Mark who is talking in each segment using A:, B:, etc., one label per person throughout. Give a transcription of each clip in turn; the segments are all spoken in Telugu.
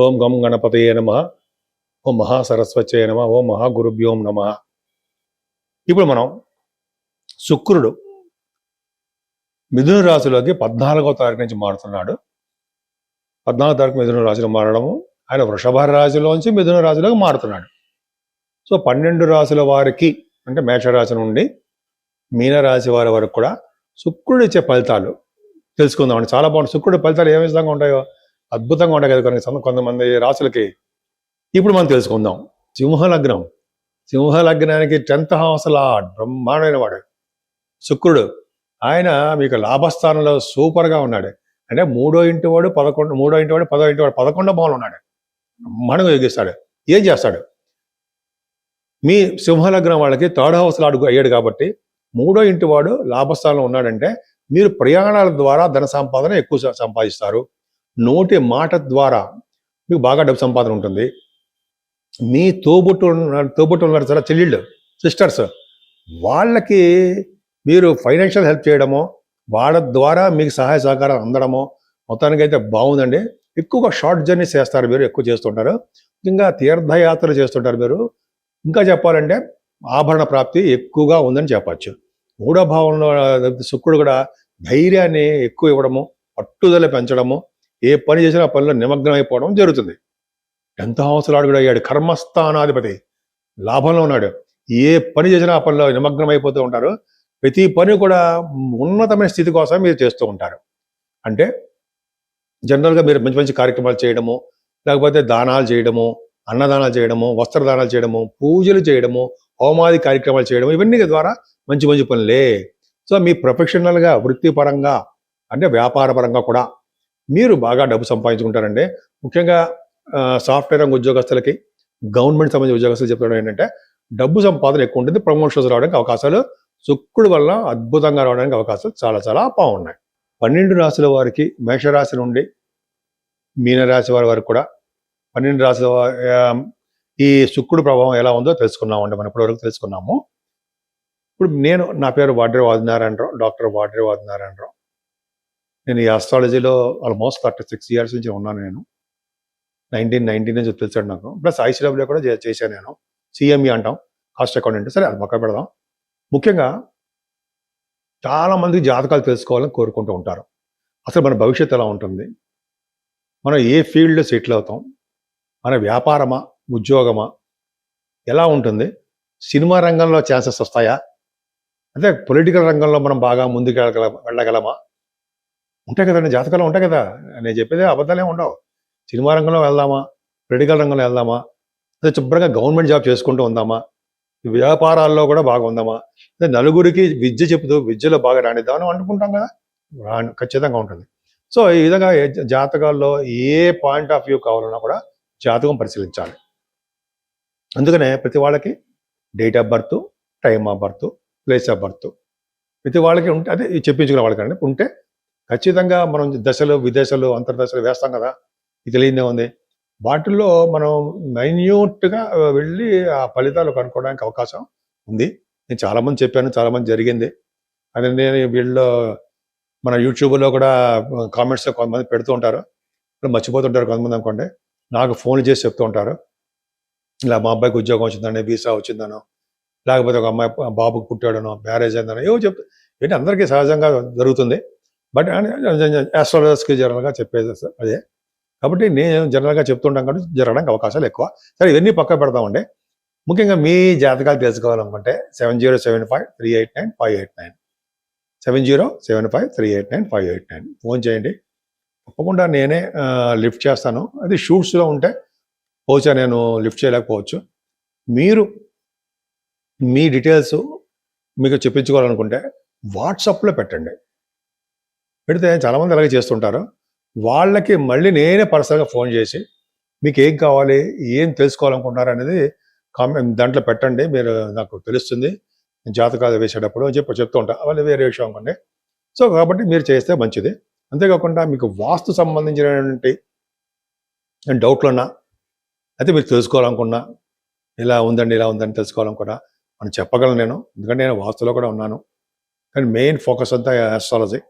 A: ఓం గం గణపతయే నమః. ఓం మహాసరస్వత్యై నమః. ఓం మహాగురుభ్యోం నమః. ఇప్పుడు మనం శుక్రుడు మిథున రాశిలోకి 14వ తారీఖు నుంచి మారుతున్నాడు. 14వ తారీఖు మిథున రాశిలో మారడము, ఆయన వృషభ రాశిలోంచి మిథున రాశిలోకి మారుతున్నాడు. సో 12 రాశుల వారికి, అంటే మేషరాశి నుండి మీనరాశి వారి వరకు కూడా శుక్రుడు ఇచ్చే ఫలితాలు తెలుసుకుందామండి. చాలా బాగుంటుంది. శుక్రుడి ఫలితాలు ఏ విధంగా ఉంటాయో అద్భుతంగా ఉంటాయి కదా కొంతమంది రాశులకి. ఇప్పుడు మనం తెలుసుకుందాం. సింహలగ్నం, సింహలగ్నానికి 10th హౌస్ లార్డ్, బ్రహ్మాండమైన వాడు శుక్రుడు. ఆయన మీకు లాభస్థానంలో సూపర్గా ఉన్నాడు. అంటే 3వ ఇంటి వాడు 11, 3వ ఇంటి వాడు 10వ ఇంటి వాడు 11 భావంలో ఉన్నాడు. బ్రహ్మాండంగా యోగిస్తాడు. ఏం చేస్తాడు? మీ సింహలగ్నం వాళ్ళకి 3rd హౌస్ లార్డ్ అయ్యాడు కాబట్టి 3వ ఇంటి వాడు లాభస్థానంలో ఉన్నాడంటే మీరు ప్రయాణాల ద్వారా ధన సంపాదన ఎక్కువ సంపాదిస్తారు. నోటి మాట ద్వారా మీకు బాగా డబ్బు సంపాదన ఉంటుంది. మీ తోబుట్టు ఉన్నారు సార్, చెల్లెళ్ళు, సిస్టర్స్, వాళ్ళకి మీరు ఫైనాన్షియల్ హెల్ప్ చేయడమో, వాళ్ళ ద్వారా మీకు సహాయ సహకారం అందడమో మొత్తానికి అయితే బాగుందండి. ఎక్కువగా షార్ట్ జర్నీస్ చేస్తారు మీరు, ఎక్కువ చేస్తుంటారు. ఇంకా తీర్థయాత్రలు చేస్తుంటారు మీరు. ఇంకా చెప్పాలంటే ఆభరణ ప్రాప్తి ఎక్కువగా ఉందని చెప్పచ్చు. 3వ భావంలో శుక్రుడు కూడా ధైర్యాన్ని ఎక్కువ ఇవ్వడము, పట్టుదల పెంచడము, ఏ పని చేసినా ఆ పనిలో నిమగ్నం అయిపోవడం జరుగుతుంది. 10th హౌస్ లార్డ్ కూడా అయ్యాడు. కర్మస్థానాధిపతి లాభంలో ఉన్నాడు. ఏ పని చేసినా ఆ పనిలో నిమగ్నం అయిపోతూ ఉంటారు. ప్రతి పని కూడా ఉన్నతమైన స్థితి కోసం మీరు చేస్తూ ఉంటారు. అంటే జనరల్గా మీరు మంచి మంచి కార్యక్రమాలు చేయడము, లేకపోతే దానాలు చేయడము, అన్నదానాలు చేయడము, వస్త్రదానాలు చేయడము, పూజలు చేయడము, హోమాది కార్యక్రమాలు చేయడము, ఇవన్నీ ద్వారా మంచి మంచి పనులే. సో మీ ప్రొఫెషనల్గా, వృత్తిపరంగా, అంటే వ్యాపారపరంగా కూడా మీరు బాగా డబ్బు సంపాదించుకుంటారండి. ముఖ్యంగా సాఫ్ట్వేర్ రంగ ఉద్యోగస్తులకి, గవర్నమెంట్ సంబంధించిన ఉద్యోగస్తులు చెప్తాడు ఏంటంటే డబ్బు సంపాదన ఎక్కువ ఉంటుంది. ప్రమోషన్స్ రావడానికి అవకాశాలు శుక్రుడు వల్ల అద్భుతంగా రావడానికి అవకాశాలు చాలా చాలా బాగున్నాయి. 12 రాశుల వారికి, మేషరాశి నుండి మీనరాశి వారి వరకు కూడా 12 రాశుల ఈ శుక్రుడు ప్రభావం ఎలా ఉందో తెలుసుకున్నామండి. మనం ఇప్పటివరకు తెలుసుకున్నాము. ఇప్పుడు నా పేరు వాడ్రే వాదినారాయణరావు, డాక్టర్ వాడ్రే వాదినారాయణరావు. నేను ఈ ఆస్ట్రాలజీలో ఆల్మోస్ట్ 36 ఇయర్స్ నుంచి ఉన్నాను. నేను 1990 నుంచి తెలిసాడు నాకు. ప్లస్ ఐసీడబ్ల్యూ కూడా చేశాను నేను. సిఎంఈ అంటాం, కాస్ట్ అకౌంటెంట్. సరే, అది పక్క పెడదాం. ముఖ్యంగా చాలామంది జాతకాలు తెలుసుకోవాలని కోరుకుంటూ ఉంటారు. అసలు మన భవిష్యత్తు ఎలా ఉంటుంది, మనం ఏ ఫీల్డ్లో సెటిల్ అవుతాం, మన వ్యాపారమా, ఉద్యోగమా, ఎలా ఉంటుంది, సినిమా రంగంలో ఛాన్సెస్ వస్తాయా, అంటే పొలిటికల్ రంగంలో మనం బాగా ముందుకు వెళ్ళగలమా, ఉంటాయి కదండి, జాతకాలు ఉంటాయి కదా. నేను చెప్పేది అబద్ధాలే ఉండవు. సినిమా రంగంలో వెళ్దామా, పొలిటికల్ రంగంలో వెళ్దామా, అదే శుభ్రంగా గవర్నమెంట్ జాబ్ చేసుకుంటూ ఉందామా, వ్యాపారాల్లో కూడా బాగా ఉందామా, నలుగురికి విద్య చెబుతూ విద్యలో బాగా రానిద్దామని అనుకుంటాం కదా. ఖచ్చితంగా ఉంటుంది. సో ఈ విధంగా జాతకాల్లో ఏ పాయింట్ ఆఫ్ వ్యూ కావాలన్నా కూడా జాతకం పరిశీలించాలి. అందుకనే ప్రతి వాళ్ళకి date of birth, time of birth, place of birth ప్రతి వాళ్ళకి ఉంటే, అదే చెప్పించుకునే వాళ్ళకండి ఉంటే ఖచ్చితంగా మనం దశలు, విదేశాలు, అంతర్దశలు వేస్తాం కదా. ఇది తెలియదే ఉంది. వాటిల్లో మనం మైన్యూట్గా వెళ్ళి ఆ ఫలితాలు కనుక్కోవడానికి అవకాశం ఉంది. నేను చాలామంది చెప్పాను, చాలామంది జరిగింది. అని నేను వీళ్ళు మన యూట్యూబ్లో కూడా కామెంట్స్లో కొంతమంది పెడుతూ ఉంటారు. మర్చిపోతుంటారు కొంతమంది అనుకోండి. నాకు ఫోన్ చేసి చెప్తూ ఉంటారు, ఇలా మా అబ్బాయికి ఉద్యోగం వచ్చిందనో, వీసా వచ్చిందనో, లేకపోతే ఒక అమ్మాయి బాబుకు పుట్టాడనో, మ్యారేజ్ అయిందనో, ఏవో చెప్తా. ఏంటి అందరికీ సహజంగా జరుగుతుంది. బట్ ఆస్ట్రాలజర్స్కి జనరల్గా చెప్పేది అదే. కాబట్టి నేను జనరల్గా చెప్తుంటాం కాబట్టి జరగడానికి అవకాశాలు ఎక్కువ. సరే, ఇవన్నీ పక్క పెడతామండి. ముఖ్యంగా మీ జాతకాలు తెలుసుకోవాలనుకుంటే 7075389589 7075389589 ఫోన్ చేయండి. తప్పకుండా నేనే లిఫ్ట్ చేస్తాను. అది షూట్స్లో ఉంటే బహుశా నేను లిఫ్ట్ చేయలేకపోవచ్చు. మీరు మీ డీటెయిల్స్ మీకు చెప్పించుకోవాలనుకుంటే వాట్సాప్లో పెట్టండి. పెడితే చాలామంది అలాగే చేస్తుంటారు. వాళ్ళకి మళ్ళీ నేనే పర్సనల్గా ఫోన్ చేసి మీకు ఏం కావాలి, ఏం తెలుసుకోవాలనుకుంటున్నారు అనేది కామెంట్ దాంట్లో పెట్టండి. మీరు నాకు తెలుస్తుంది జాతకాలు వేసేటప్పుడు చెప్తూ ఉంటాను. అవన్నీ వేరే విషయం అనుకోండి. సో కాబట్టి మీరు చేస్తే మంచిది. అంతేకాకుండా మీకు వాస్తు సంబంధించినటువంటి డౌట్లున్నా, అయితే మీరు తెలుసుకోవాలనుకున్నా, ఇలా ఉందండి, ఇలా ఉందని తెలుసుకోవాలనుకున్నా మనం చెప్పగలను నేను. ఎందుకంటే నేను వాస్తులో కూడా ఉన్నాను. కానీ మెయిన్ ఫోకస్ అంతా ఆస్ట్రాలజీ.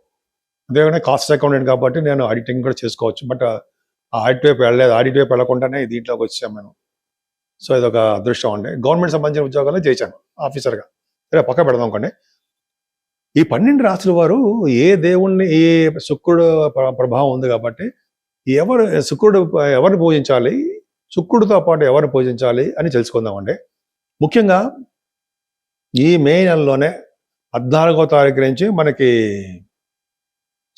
A: అంతేగానే కాస్ట్ అకౌంటెంట్ కాబట్టి నేను ఆడిటింగ్ కూడా చేసుకోవచ్చు. బట్ ఆడిట్ వైపు వెళ్ళలేదు, ఆడిట్ వైపు వెళ్ళకుండానే దీంట్లోకి వచ్చాం మేము. సో ఇదొక అదృష్టం అండి. గవర్నమెంట్ సంబంధించిన ఉద్యోగాల్లో చేశాను ఆఫీసర్గా. సరే పక్క పెడదాం అనుకోండి. ఈ 12 రాసుల వారు ఏ దేవుణ్ణి, ఏ శుక్రుడు ప్రభావం ఉంది కాబట్టి శుక్రుడు ఎవరిని పూజించాలి, శుక్రుడితో పాటు ఎవరిని పూజించాలి అని తెలుసుకుందామండి. ముఖ్యంగా ఈ మే నెలలోనే 14వ తారీఖు నుంచి మనకి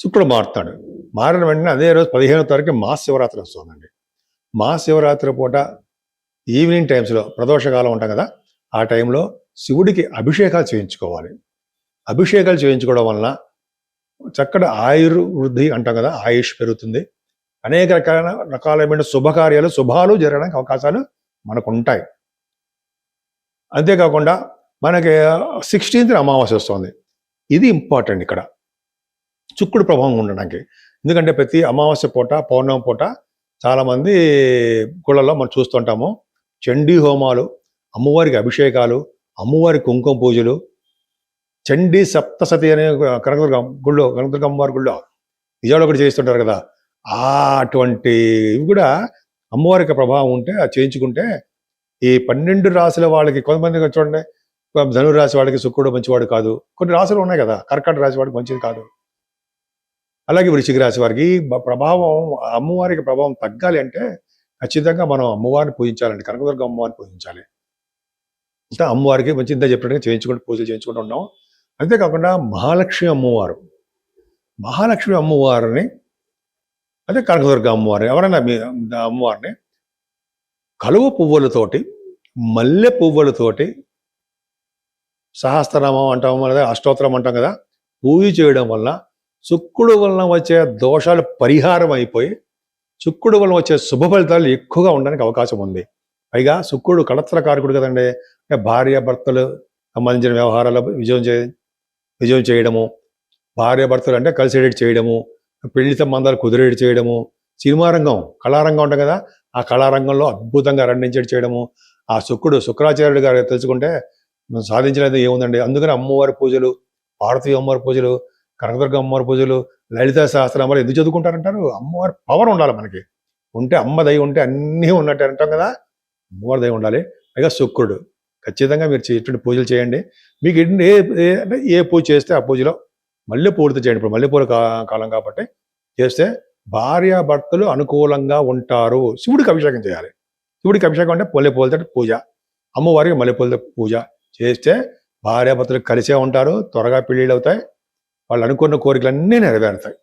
A: శుక్రుడు మారుతాడు. మారిన వెంటనే అదే రోజు 15వ తారీఖు మహాశివరాత్రి వస్తుందండి. మహాశివరాత్రి పూట ఈవినింగ్ టైమ్స్లో ప్రదోషకాలం ఉంటాం కదా, ఆ టైంలో శివుడికి అభిషేకాలు చేయించుకోవాలి. అభిషేకాలు చేయించుకోవడం వలన చక్కటి ఆయుర్వృద్ధి అంటాం కదా, ఆయుష్ పెరుగుతుంది. అనేక రకాలైన శుభాలు జరగడానికి అవకాశాలు మనకు ఉంటాయి. అంతేకాకుండా మనకి 16th అమావాస్య వస్తుంది. ఇది ఇంపార్టెంట్ ఇక్కడ శుక్రుడు ప్రభావం ఉండడానికి. ఎందుకంటే ప్రతి అమావాస్య పూట, పౌర్ణమి పూట చాలామంది గుళ్ళల్లో మనం చూస్తుంటాము చండీ హోమాలు, అమ్మవారికి అభిషేకాలు, అమ్మవారి కుంకుమ పూజలు, చండీ సప్తసతి అనే కనకదుర్గ అమ్మవారి గుళ్ళో విజయవాడ కూడా చేస్తుంటారు కదా. అటువంటి ఇవి కూడా అమ్మవారికి ప్రభావం ఉంటే అది చేయించుకుంటే ఈ 12 రాశుల వాళ్ళకి, కొంతమంది చూడండి ధనురాశి వాడికి శుక్రుడు మంచివాడు కాదు, కొన్ని రాశులు ఉన్నాయి కదా, కర్కాటక రాశి వాడికి మంచిది కాదు. అలాగే వృశ్చిక రాశి వారికి ప్రభావం, అమ్మవారికి ప్రభావం తగ్గాలి అంటే ఖచ్చితంగా మనం అమ్మవారిని పూజించాలండి, కనకదుర్గ అమ్మవారిని పూజించాలి. అంటే అమ్మవారికి మంచి ఇంత చెప్పినట్టుగా పూజలు చేయించుకుంటూ ఉన్నాం. అంతేకాకుండా మహాలక్ష్మి అమ్మవారిని అదే కనకదుర్గ అమ్మవారిని ఎవరైనా అమ్మవారిని కలువ పువ్వులతోటి, మల్లె పువ్వులతోటి, సహస్రనామం అంటాం లేదా అష్టోత్తరం అంటాం కదా, పూజ చేయడం వల్ల శుక్రుడు వలన వచ్చే దోషాలు పరిహారం అయిపోయి శుక్రుడు వలన వచ్చే శుభ ఫలితాలు ఎక్కువగా ఉండడానికి అవకాశం ఉంది. పైగా శుక్రుడు కళత్రకారకుడు కదండి. అంటే భార్యాభర్తలు సంబంధించిన వ్యవహారాలు విజయం చేయడము, భార్యాభర్తలు అంటే కలిసి ఎడిట్ చేయడము, పెళ్లి సంబంధాలు కుదిరేట్ చేయడము, సినిమా రంగం, కళారంగం ఉంటుంది కదా, ఆ కళారంగంలో అద్భుతంగా రండించేటి చేయడము. ఆ శుక్రాచార్యుడు గారు తెలుసుకుంటే సాధించలేదు ఏముందండి. అందుకని అమ్మవారి పూజలు, పార్వతీ అమ్మవారి పూజలు, కనకదుర్గ అమ్మవారి పూజలు, లలిత సహస్రనామాలు ఎందుకు చదువుకుంటారంటారు? అమ్మవారి పవర్ ఉండాలి మనకి. ఉంటే అమ్మ దయ ఉంటే అన్నీ ఉన్నట్టు అంటాం కదా, అమ్మవారి దయ ఉండాలి. పైగా శుక్రుడు ఖచ్చితంగా మీరు ఇటువంటి పూజలు చేయండి. మీకు అంటే ఏ పూజ చేస్తే ఆ పూజలో మల్లెపూలతో చేయండి. ఇప్పుడు మల్లెపూల కాలం కాబట్టి చేస్తే భార్యాభర్తలు అనుకూలంగా ఉంటారు. శివుడికి అభిషేకం చేయాలి. శివుడికి అభిషేకం అంటే మల్లెపూలతో పూజ, అమ్మవారికి మల్లెపూలతో పూజ చేస్తే భార్యాభర్తలు కలిసే ఉంటారు, త్వరగా పెళ్ళిళ్ళు అవుతాయి, వాళ్ళు అనుకున్న కోరికలన్నీ నెరవేరుతాయి.